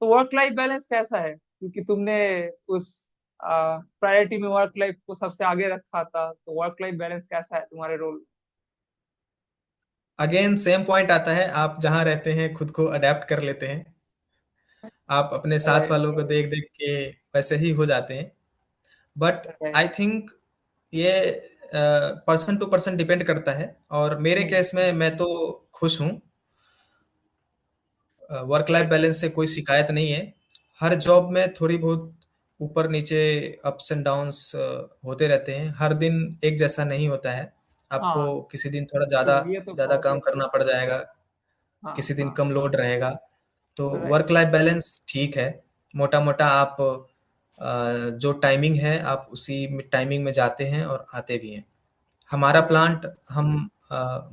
Speaker 1: तो वर्क लाइफ बैलेंस कैसा है, क्योंकि तुमने उस प्रायोरिटी में वर्क लाइफ को सबसे आगे रखा था, तो वर्क लाइफ बैलेंस कैसा है तुम्हारे रोल?
Speaker 2: अगेन सेम पॉइंट आता है, आप जहाँ रहते हैं खुद को अडेप्ट कर लेते हैं। आप अपने साथ
Speaker 1: राइट
Speaker 2: वालों को
Speaker 1: राइट
Speaker 2: देख देख के वैसे ही हो जाते हैं। But
Speaker 1: right.
Speaker 2: आई थिंक ये पर्सन टू पर्सन डिपेंड करता है, और मेरे केस में मैं तो खुश हूँ। Work life
Speaker 1: right.
Speaker 2: बैलेंस से कोई शिकायत नहीं है। हर जॉब में थोड़ी बहुत ऊपर नीचे अप्स एंड डाउन्स होते रहते हैं। हर दिन एक जैसा नहीं होता है। आपको
Speaker 1: हाँ।
Speaker 2: किसी दिन थोड़ा ज़्यादा
Speaker 1: ट्रू, ये तो
Speaker 2: ज़्यादा
Speaker 1: बहुत ही
Speaker 2: काम
Speaker 1: अच्छी
Speaker 2: करना
Speaker 1: बात।
Speaker 2: पड़ जाएगा,
Speaker 1: हाँ
Speaker 2: किसी दिन
Speaker 1: हाँ।
Speaker 2: कम लोड रहेगा। तो
Speaker 1: राइट।
Speaker 2: वर्क लाइफ बैलेंस ठीक है। मोटा मोटा आप जो टाइमिंग है आप उसी टाइमिंग में जाते हैं और आते भी हैं। हमारा
Speaker 1: ओ।
Speaker 2: प्लांट हम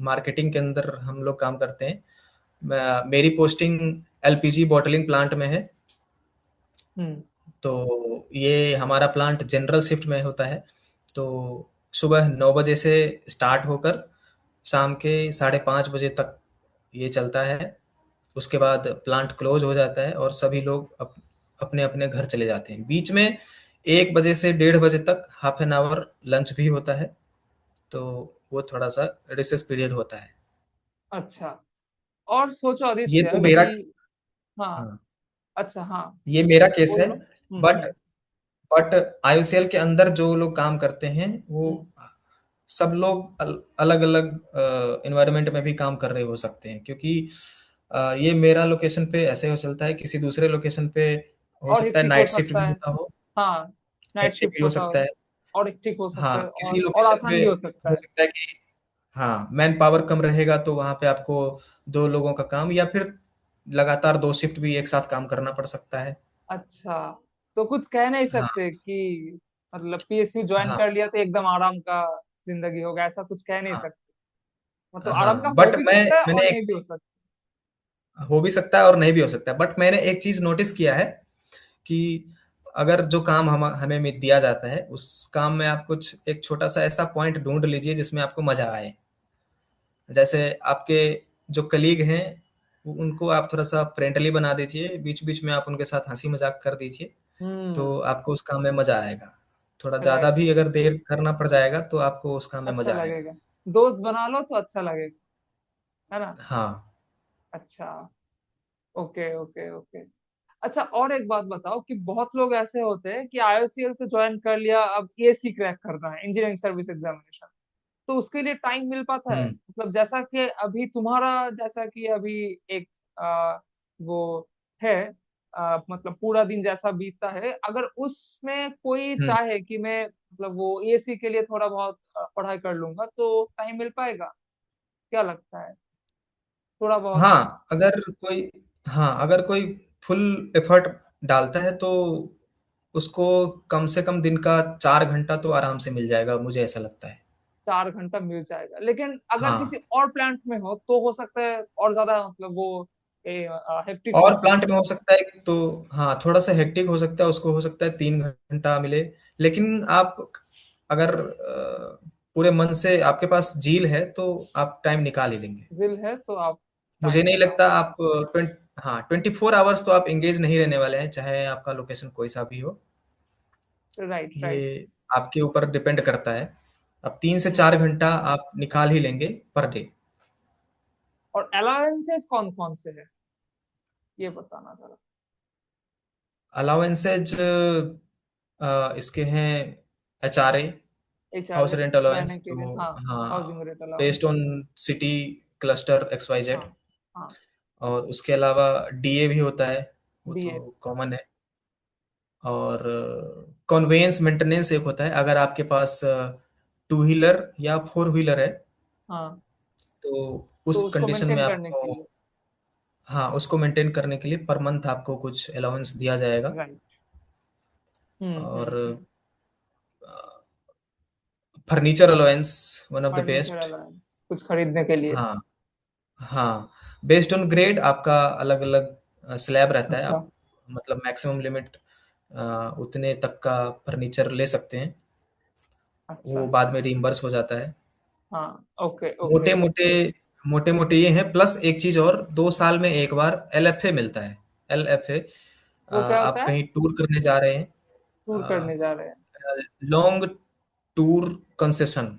Speaker 2: मार्केटिंग के अंदर हम लोग काम करते हैं। मेरी पोस्टिंग एलपीजी बॉटलिंग प्लांट में है।
Speaker 1: हम्म।
Speaker 2: तो ये हमारा प्लांट जनरल शिफ्ट में होता है। तो सुबह 9 बजे से स्टार्ट होकर शाम के 5:30 बजे तक ये चलता है। उसके बाद प्लांट क्लोज हो जाता है और सभी लोग अपने अपने घर चले जाते हैं। बीच में 1 बजे से 1:30 बजे तक हाफ एन आवर लंच भी होता है। तो वो थोड़ा सा रिसेस पीरियड होता है।
Speaker 1: अच्छा। और सोचो
Speaker 2: ये
Speaker 1: आदित्य
Speaker 2: तो मेरा
Speaker 1: कि, हाँ,
Speaker 2: हाँ,
Speaker 1: अच्छा, हाँ,
Speaker 2: ये मेरा केस
Speaker 1: बोल
Speaker 2: है।
Speaker 1: लो।
Speaker 2: बट बट आईओसीएल के अंदर जो लोग काम करते हैं वो
Speaker 1: हम्म।
Speaker 2: सब लोग अलग अलग इन्वायरमेंट में भी काम कर रहे हो सकते हैं, क्योंकि ये मेरा लोकेशन पे ऐसे हो चलता है, किसी दूसरे लोकेशन पे हो
Speaker 1: और
Speaker 2: सकता है
Speaker 1: हेक्टिक हो
Speaker 2: नाइट शिफ्ट
Speaker 1: सकता
Speaker 2: भी
Speaker 1: है।
Speaker 2: होता हो,
Speaker 1: हाँ, नाइट
Speaker 2: हेक्टिक
Speaker 1: शिफ्ट
Speaker 2: भी हो
Speaker 1: होता
Speaker 2: सकता
Speaker 1: हो,
Speaker 2: है।
Speaker 1: और हेक्टिक हो सकता है,
Speaker 2: हाँ, किसी
Speaker 1: और
Speaker 2: लोकेशन
Speaker 1: आसान
Speaker 2: पे
Speaker 1: भी हो सकता
Speaker 2: हो
Speaker 1: है।
Speaker 2: सकता है कि हाँ, मैन पावर कम रहेगा तो वहाँ पे आपको 2 लोगों का काम या फिर लगातार 2 शिफ्ट भी एक साथ काम करना पड़ सकता है।
Speaker 1: अच्छा, तो कुछ कह नहीं
Speaker 2: हाँ,
Speaker 1: सकते कि मतलब पीएसयू ज्वाइन
Speaker 2: हाँ,
Speaker 1: कर लिया तो एकदम आराम का जिंदगी होगा, ऐसा कुछ कह नहीं
Speaker 2: हाँ,
Speaker 1: सकते। मतलब आराम का
Speaker 2: हाँ,
Speaker 1: हो
Speaker 2: बट
Speaker 1: भी सकता है और
Speaker 2: मैंने
Speaker 1: नहीं भी हो सकता।
Speaker 2: हो भी सकता है और नहीं भी हो सकता है, बट मैंने एक चीज़ नोटिस किया है कि अगर जो काम हमें दिया जाता है उस काम में आप कुछ एक छोटा सा ऐसा पॉइंट ढूंढ लीजिए जिसमें आपको मजा आए। जैसे आपके जो कलीग हैं उनको आप थोड़ा सा फ्रेंडली बना दीजिए, बीच बीच में आप उनके साथ हंसी मजाक कर दीजिए, तो
Speaker 1: हम्म।
Speaker 2: आपको उस काम में मजा आएगा। थोड़ा ज्यादा
Speaker 1: राइट।
Speaker 2: भी अगर देर करना पड़ जाएगा तो आपको उस काम में
Speaker 1: अच्छा
Speaker 2: मजा आएगा।
Speaker 1: लगेगा। दोस्त बना लो तो अच्छा लगेगा, है ना।
Speaker 2: हाँ।
Speaker 1: अच्छा। Okay, okay, okay. अच्छा, और एक बात बताओ कि बहुत लोग ऐसे होते हैं कि आईओसीएल तो ज्वाइन कर लिया, अब एसी क्रैक करना है, इंजीनियरिंग सर्विस एग्जामिनेशन, तो उसके लिए टाइम मिल पाता है?
Speaker 2: हम्म।
Speaker 1: मतलब जैसा कि अभी तुम्हारा, जैसा कि अभी एक वो है, मतलब पूरा दिन जैसा बीतता है, अगर उसमें कोई
Speaker 2: हम्म।
Speaker 1: चाहे कि मैं मतलब वो एसी के लिए थोड़ा बहुत पढ़ाई कर लूंगा, तो टाइम मिल पाएगा? क्या लगता है? थोड़ा बहुत।
Speaker 2: हाँ, अगर कोई फुल एफर्ट डालता है तो उसको कम से कम दिन का 4 घंटा तो आराम से मिल जाएगा, मुझे ऐसा लगता है।
Speaker 1: 4 घंटा मिल जाएगा, लेकिन अगर
Speaker 2: हाँ,
Speaker 1: किसी और प्लांट में हो तो हो सकता है और ज्यादा, मतलब वो हेक्टिक
Speaker 2: और
Speaker 1: हो।
Speaker 2: प्लांट में हो सकता है तो हाँ, थोड़ा सा हेक्टिक हो सकता है, उसको हो सकता है 3 घंटा मिले। लेकिन आप अगर पूरे मन से आपके पास जील है तो आप टाइम निकाल ही लेंगे।
Speaker 1: दिल है तो आप
Speaker 2: मुझे
Speaker 1: टाइम
Speaker 2: नहीं
Speaker 1: निकाल।
Speaker 2: लगता आप 24 आवर्स तो आप एंगेज नहीं रहने वाले हैं, चाहे आपका लोकेशन कोई सा भी हो।
Speaker 1: Right, right.
Speaker 2: ये आपके ऊपर डिपेंड करता है। अब 3 से 4 घंटा आप निकाल ही लेंगे पर डे।
Speaker 1: और अलाउंसेस कौन कौन से है, ये बताना जरा।
Speaker 2: अलाउंसेज इसके हैं HRA, house
Speaker 1: HRA
Speaker 2: rent allowance,
Speaker 1: रहने के लिए,
Speaker 2: जो
Speaker 1: हाँ। हाउसिंग
Speaker 2: हाँ,
Speaker 1: rate
Speaker 2: based
Speaker 1: allowance.
Speaker 2: On city cluster XYZ।
Speaker 1: हाँ, हाँ।
Speaker 2: और उसके अलावा डीए भी होता है, वो तो
Speaker 1: डीए।
Speaker 2: कॉमन है। और कन्वेंस मेंटेनेंस एक होता है, अगर आपके पास टू व्हीलर या फोर व्हीलर है
Speaker 1: हाँ,
Speaker 2: तो
Speaker 1: तो
Speaker 2: उस
Speaker 1: उसको
Speaker 2: कंडीशन
Speaker 1: मेंटेन
Speaker 2: में
Speaker 1: करने के
Speaker 2: आपको,
Speaker 1: लिए।
Speaker 2: हाँ, उसको मेंटेन करने के लिए पर मंथ आपको कुछ अलाउंस दिया जाएगा।
Speaker 1: राइट।
Speaker 2: और furniture allowance one of the
Speaker 1: furniture
Speaker 2: best.
Speaker 1: Allowance कुछ खरीदने के लिए।
Speaker 2: हाँ, हाँ, बेस्ड ऑन ग्रेड आपका अलग अलग स्लैब रहता है।
Speaker 1: अच्छा,
Speaker 2: आप मतलब मैक्सिमम लिमिट उतने तक का फर्नीचर ले सकते हैं,
Speaker 1: अच्छा।
Speaker 2: वो बाद में रीइंबर्स हो जाता है।
Speaker 1: हाँ। ओके,
Speaker 2: मोटे
Speaker 1: ओके।
Speaker 2: मोटे मोटे मोटे ये हैं। प्लस एक चीज और, 2 साल में एक बार LFA मिलता है। LFA,
Speaker 1: वो क्या होता
Speaker 2: आप
Speaker 1: है?
Speaker 2: कहीं टूर करने जा रहे
Speaker 1: टूर
Speaker 2: हैं,
Speaker 1: करने जा रहे हैं।
Speaker 2: Long tour concession.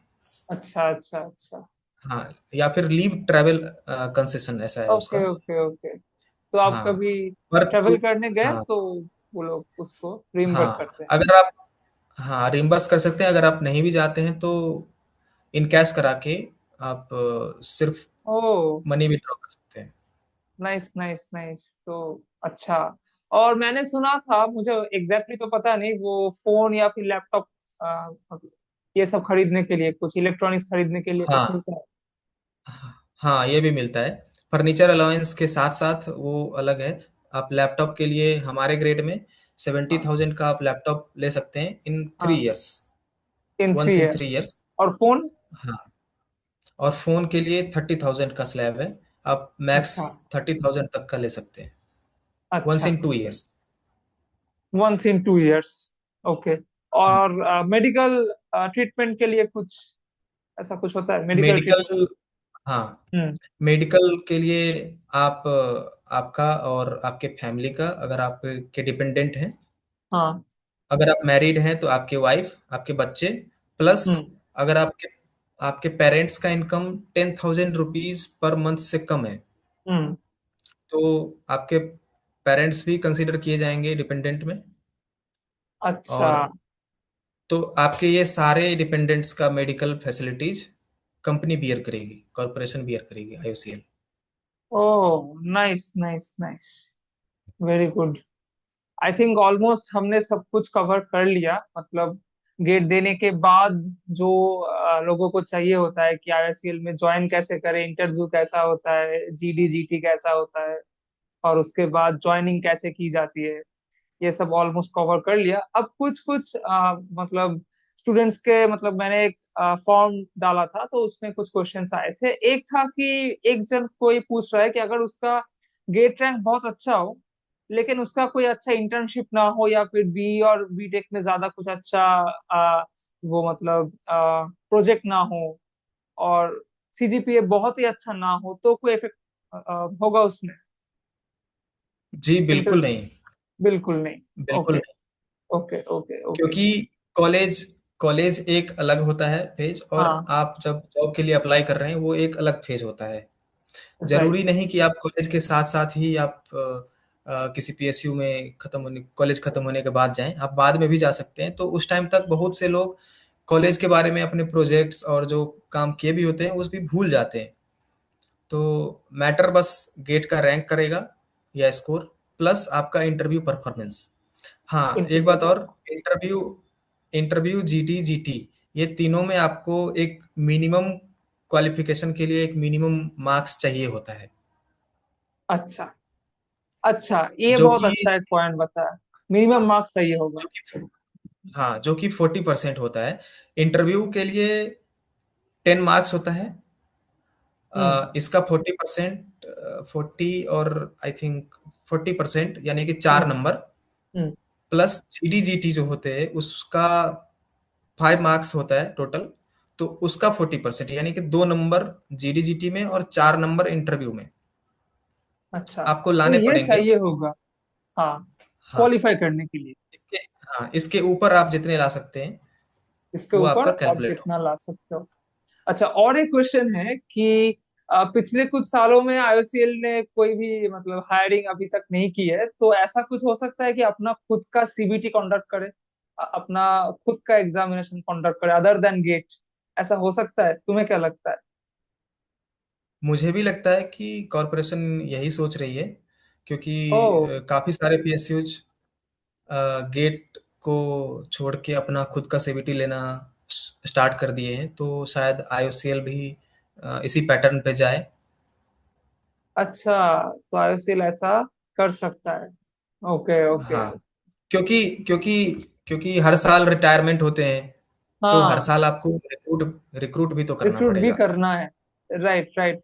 Speaker 1: अच्छा, अच्छा, अच्छा।
Speaker 2: हाँ, या फिर लीव ट्रैवल कंसेशन ऐसा है
Speaker 1: ओके,
Speaker 2: उसका।
Speaker 1: Okay, okay. तो आप
Speaker 2: हाँ,
Speaker 1: कभी
Speaker 2: पर
Speaker 1: ट्रेवल
Speaker 2: टू
Speaker 1: करने गए
Speaker 2: हाँ,
Speaker 1: तो वो लोग उसको रिम्बर्स
Speaker 2: हाँ,
Speaker 1: करते हैं?
Speaker 2: अगर आप हाँ, रिम्बर्स कर सकते हैं। अगर आप नहीं भी जाते हैं तो इन कैश करा के आप सिर्फ
Speaker 1: ओ।
Speaker 2: मनी विड्रॉ कर सकते हैं।
Speaker 1: Nice, nice, nice. तो अच्छा। और मैंने सुना था, मुझे एग्जैक्टली तो पता नहीं, वो फोन या फिर लैपटॉप, ये सब खरीदने के लिए, कुछ इलेक्ट्रॉनिक्स खरीदने के लिए कुछ
Speaker 2: हाँ,
Speaker 1: मिलता है?
Speaker 2: हाँ, ये भी मिलता है। फर्नीचर अलाउंस के साथ साथ वो अलग है। आप लैपटॉप के लिए हमारे ग्रेड में
Speaker 1: हाँ
Speaker 2: 70,000 का आप लैपटॉप ले सकते हैं इन थ्री
Speaker 1: हाँ,
Speaker 2: years
Speaker 1: in three
Speaker 2: once in
Speaker 1: years.
Speaker 2: 3 years.
Speaker 1: और फोन?
Speaker 2: हाँ, और फ़ोन के लिए 30,000 का स्लैब है। आप मैक्स
Speaker 1: अच्छा
Speaker 2: 30,000 तक का ले सकते हैं वंस
Speaker 1: अच्छा,
Speaker 2: in 2 years.
Speaker 1: Once in 2 years. Okay. और मेडिकल ट्रीटमेंट के लिए कुछ ऐसा कुछ होता है, मेडिकल ट्रीटमेंट?
Speaker 2: मेडिकल, हाँ,
Speaker 1: हम्म।
Speaker 2: मेडिकल के लिए आप आपका और आपके फैमिली का, अगर आपके डिपेंडेंट हैं,
Speaker 1: हाँ।
Speaker 2: अगर आप मैरिड हैं तो आपके वाइफ, आपके बच्चे, प्लस
Speaker 1: हम्म
Speaker 2: अगर आपके आपके पेरेंट्स का इनकम 10,000 रुपीज पर मंथ से कम है,
Speaker 1: हम्म।
Speaker 2: तो आपके पेरेंट्स भी कंसीडर किए जाएंगे डिपेंडेंट में।
Speaker 1: अच्छा।
Speaker 2: और तो आपके ये सारे डिपेंडेंट्स का मेडिकल फैसिलिटीज कंपनी बियर करेगी, कॉरपोरेशन बियर करेगी, IOCL.
Speaker 1: Oh, nice nice nice, very good. I think almost हमने सब कुछ कवर कर लिया। मतलब गेट देने के बाद जो लोगों को चाहिए होता है कि आईएससीएल में ज्वाइन कैसे करें, इंटरव्यू कैसा होता है, जीडी जीटी कैसा होता है, और उसके बाद ज्वाइनिंग कैसे की जाती है, ये सब ऑलमोस्ट कवर कर लिया। अब कुछ कुछ मतलब स्टूडेंट्स के, मतलब मैंने एक फॉर्म डाला था तो उसमें कुछ क्वेश्चंस आए थे। एक था कि एक जन कोई पूछ रहा है कि अगर उसका गेट रैंक बहुत अच्छा हो लेकिन उसका कोई अच्छा इंटर्नशिप ना हो, या फिर बी और बीटेक में ज्यादा कुछ अच्छा वो मतलब प्रोजेक्ट ना हो, और सीजीपीए बहुत ही अच्छा ना हो, तो कोई इफेक्ट होगा उसमें?
Speaker 2: जी
Speaker 1: इंटर
Speaker 2: बिल्कुल नहीं।
Speaker 1: बिल्कुल नहीं।
Speaker 2: बिल्कुल
Speaker 1: ओके
Speaker 2: नहीं।
Speaker 1: Okay okay okay.
Speaker 2: क्योंकि कॉलेज कॉलेज एक अलग होता है फेज, और
Speaker 1: हाँ।
Speaker 2: आप जब जॉब के लिए अप्लाई कर रहे हैं वो एक अलग फेज होता है।
Speaker 1: राइट।
Speaker 2: जरूरी नहीं कि आप कॉलेज के साथ साथ ही आप किसी पीएसयू में कॉलेज खत्म होने के बाद जाएं, आप बाद में भी जा सकते हैं। तो उस टाइम तक बहुत से लोग कॉलेज के बारे में, अपने प्रोजेक्ट्स और जो काम किए भी होते हैं उस भी भूल जाते हैं। तो मैटर बस गेट का रैंक करेगा या स्कोर, प्लस आपका इंटरव्यू परफॉर्मेंस। हाँ, एक
Speaker 1: इंटरव्यू
Speaker 2: बात
Speaker 1: पर।
Speaker 2: और, इंटरव्यू इंटरव्यू जीटी जीटी, ये तीनों में आपको एक मिनिमम क्वालिफिकेशन के लिए एक मिनिमम मार्क्स चाहिए होता है,
Speaker 1: अच्छा अच्छा, ये
Speaker 2: जो
Speaker 1: बहुत
Speaker 2: कि
Speaker 1: अच्छा एक पॉइंट बताया। मिनिमम मार्क्स चाहिए होगा।
Speaker 2: जो कि हाँ, जो कि 40% होता है। इंटरव्यू के लिए 10 मार्क्स होता है।
Speaker 1: हम्म।
Speaker 2: इसका 40%, और आई थिंक 40% यानी कि चार
Speaker 1: हम्म।
Speaker 2: नंबर
Speaker 1: हम्म।
Speaker 2: प्लस जीडीजीटी जो होते हैं उसका 5 मार्क्स होता है टोटल। तो उसका 40% यानी कि 2 नंबर जीडीजीटी में और 4 नंबर इंटरव्यू में
Speaker 1: अच्छा,
Speaker 2: आपको
Speaker 1: तो
Speaker 2: लाने
Speaker 1: ये
Speaker 2: पड़ेंगे।
Speaker 1: चाहिए होगा, हाँ,
Speaker 2: हाँ,
Speaker 1: क्वालिफाई करने के लिए।
Speaker 2: इसके हाँ, इसके ऊपर आप जितने ला सकते हैं
Speaker 1: इसके
Speaker 2: वो
Speaker 1: ऊपर
Speaker 2: आपका
Speaker 1: आप
Speaker 2: कैलकुलेट
Speaker 1: कितना
Speaker 2: होगा।
Speaker 1: ला सकते हो? अच्छा, और एक क्वेश्चन है कि पिछले कुछ सालों में आईओसीएल ने कोई भी मतलब हायरिंग अभी तक नहीं की है, तो ऐसा कुछ हो सकता है कि अपना खुद का सीबीटी कंडक्ट करे, अपना खुद का एग्जामिनेशन कंडक्ट करे अदर देन गेट? ऐसा हो सकता है? तुम्हें क्या लगता है?
Speaker 2: मुझे भी लगता है कि कॉरपोरेशन यही सोच रही है, क्योंकि
Speaker 1: ओ।
Speaker 2: काफी सारे पीएसयूज गेट को छोड़ के अपना खुद का सीबीटी लेना स्टार्ट कर दिए हैं, तो शायद आईओसीएल भी इसी पैटर्न पे जाए।
Speaker 1: अच्छा, तो आईओसीएल ऐसा कर सकता है। Okay okay.
Speaker 2: हाँ, क्योंकि क्योंकि क्योंकि हर साल रिटायरमेंट होते हैं, तो हर
Speaker 1: हाँ,
Speaker 2: साल आपको रिक्रूट रिक्रूट भी तो करना
Speaker 1: रिक्रूट भी
Speaker 2: पड़ेगा।
Speaker 1: करना है। Right right.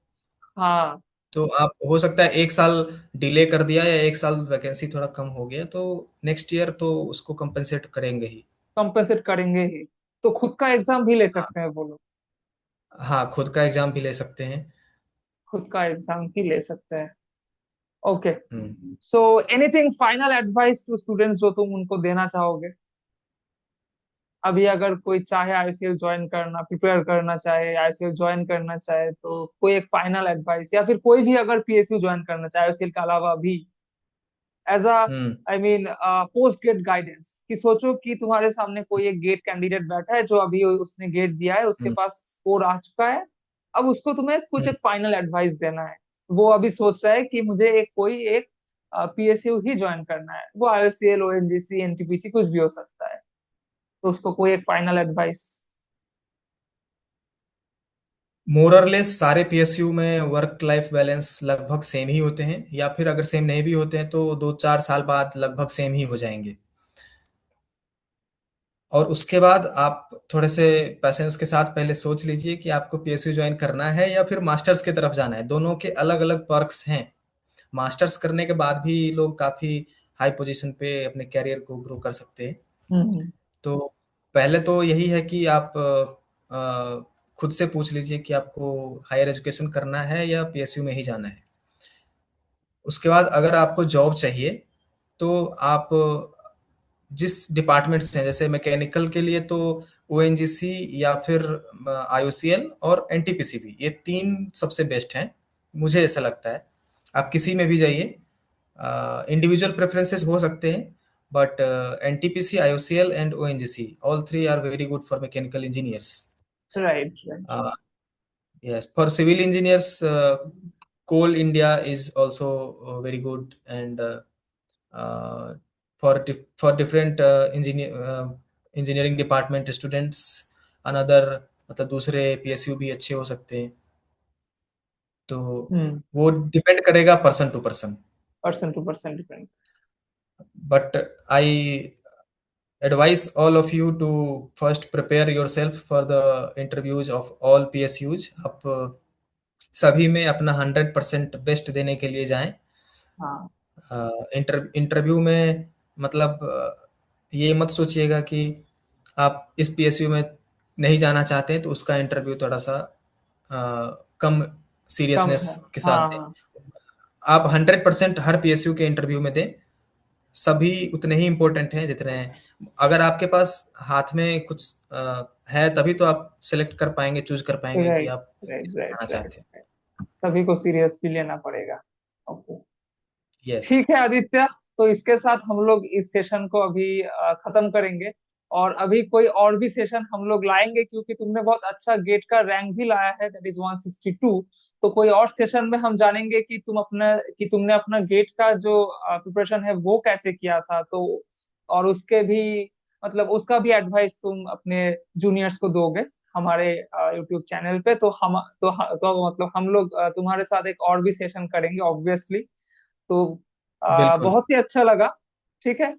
Speaker 1: हाँ,
Speaker 2: तो आप हो सकता है एक साल डिले कर दिया या एक साल वैकेंसी थोड़ा कम हो गया, तो नेक्स्ट ईयर तो उसको कंपनसेट करेंगे ही।
Speaker 1: कंपनसेट करेंगे ही। तो खुद का एग्जाम भी ले
Speaker 2: हाँ,
Speaker 1: सकते हैं वो लोग?
Speaker 2: हाँ, खुद का एग्जाम भी ले सकते हैं।
Speaker 1: खुद का एग्जाम भी ले सकते हैं। Okay.
Speaker 2: Hmm.
Speaker 1: So anything final advice to students जो तुम उनको देना चाहोगे अभी? अगर कोई चाहे आईसीएल ज्वाइन करना, प्रिपेयर करना चाहे, आईसीएल ज्वाइन करना चाहे, तो कोई एक फाइनल एडवाइस, या फिर कोई भी अगर पीएसयू ज्वाइन करना चाहे आईसीएल के अलावा भी, as a,
Speaker 2: hmm.
Speaker 1: I mean post GATE guidance, कि सोचो कि तुम्हारे सामने कोई एक गेट कैंडिडेट बैठा है जो अभी उसने गेट दिया है, उसके
Speaker 2: हम्म।
Speaker 1: पास स्कोर आ चुका है। अब उसको तुम्हें कुछ
Speaker 2: हम्म।
Speaker 1: एक फाइनल एडवाइस देना है। वो अभी सोच रहा है कि मुझे एक कोई एक पीएसयू ही ज्वाइन करना है, वो आईओसीएल, ओएनजीसी, एनटीपीसी कुछ भी हो सकता है। तो उसको कोई एक फाइनल एडवाइस।
Speaker 2: मोररलेस सारे पीएसयू में वर्क लाइफ बैलेंस लगभग सेम ही होते हैं, या फिर अगर सेम नहीं भी होते हैं तो 2-4 साल बाद लगभग सेम ही हो जाएंगे। और उसके बाद आप थोड़े से पैसेंस के साथ पहले सोच लीजिए कि आपको पीएसयू ज्वाइन करना है या फिर मास्टर्स की तरफ जाना है। दोनों के अलग अलग पर्क्स हैं। मास्टर्स करने के बाद भी लोग काफ़ी हाई पोजीशन पे अपने कैरियर को ग्रो कर सकते हैं।
Speaker 1: हम्म।
Speaker 2: तो पहले तो यही है कि आप खुद से पूछ लीजिए कि आपको हायर एजुकेशन करना है या पीएसयू में ही जाना है। उसके बाद अगर आपको जॉब चाहिए तो आप जिस डिपार्टमेंट से हैं, जैसे मैकेनिकल के लिए तो ओएनजीसी या फिर आईओसीएल और एनटीपीसी, ये तीन सबसे बेस्ट हैं, मुझे ऐसा लगता है। आप किसी में भी जाइए, इंडिविजुअल प्रेफरेंसेस हो सकते हैं, but NTPC, IOCL and ONGC, all three are very good for mechanical engineers.
Speaker 1: Right right.
Speaker 2: Yes, for civil engineers, Coal India is also very good, and for different engineering department students, another मतलब दूसरे PSU भी अच्छे हो सकते हैं। तो
Speaker 1: हम्म।
Speaker 2: वो depend करेगा person to person.
Speaker 1: Person to person depend.
Speaker 2: But I advise all of you to first prepare yourself for the interviews of all PSUs। आप सभी में अपना 100% बेस्ट देने के लिए जाएं।
Speaker 1: हाँ।
Speaker 2: इंटरव्यू में मतलब ये मत सोचिएगा कि आप इस पीएसयू में नहीं जाना चाहते हैं तो उसका इंटरव्यू थोड़ा सा कम
Speaker 1: कम
Speaker 2: सीरियसनेस
Speaker 1: है।
Speaker 2: के
Speaker 1: हाँ
Speaker 2: साथ दें।
Speaker 1: हाँ।
Speaker 2: आप 100% हर पीएसयू के इंटरव्यू में दें। सभी उतने ही इम्पोर्टेंट हैं जितने हैं। अगर आपके पास हाथ में कुछ है तभी तो आप सेलेक्ट कर पाएंगे, चूज कर पाएंगे कि
Speaker 1: राइट
Speaker 2: आप
Speaker 1: राइट
Speaker 2: किसमें
Speaker 1: राइट
Speaker 2: जाना
Speaker 1: राइट।
Speaker 2: चाहते हैं।
Speaker 1: सभी को सीरियसली लेना पड़ेगा। ओके।
Speaker 2: यस।
Speaker 1: ठीक है आदित्य। तो इसके साथ हम लोग इस सेशन को अभी खत्म करेंगे। और अभी कोई और भी सेशन हम लोग लाएंगे, क्योंकि तुमने बहुत अच्छा गेट का रैंक भी लाया है, दैट इज 162। तो कोई और सेशन में हम जानेंगे कि तुमने अपना गेट का जो प्रिपरेशन है वो कैसे किया था। तो और उसके भी मतलब उसका भी एडवाइस तुम अपने जूनियर्स को दोगे हमारे यूट्यूब चैनल पे। तो मतलब हम लोग तुम्हारे साथ एक और भी सेशन करेंगे ऑब्वियसली। तो
Speaker 2: बिल्कुल।
Speaker 1: बहुत ही अच्छा लगा। ठीक है।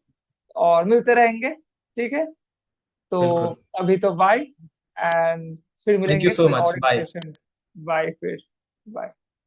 Speaker 1: और मिलते रहेंगे। ठीक है। तो
Speaker 2: बिल्कुल।
Speaker 1: अभी तो बाय। एंड फिर
Speaker 2: थैंक यू
Speaker 1: मिलेंगे
Speaker 2: सो
Speaker 1: कोई
Speaker 2: मच।
Speaker 1: और एक
Speaker 2: बाय।
Speaker 1: सेशन। बाय फिर। बाय।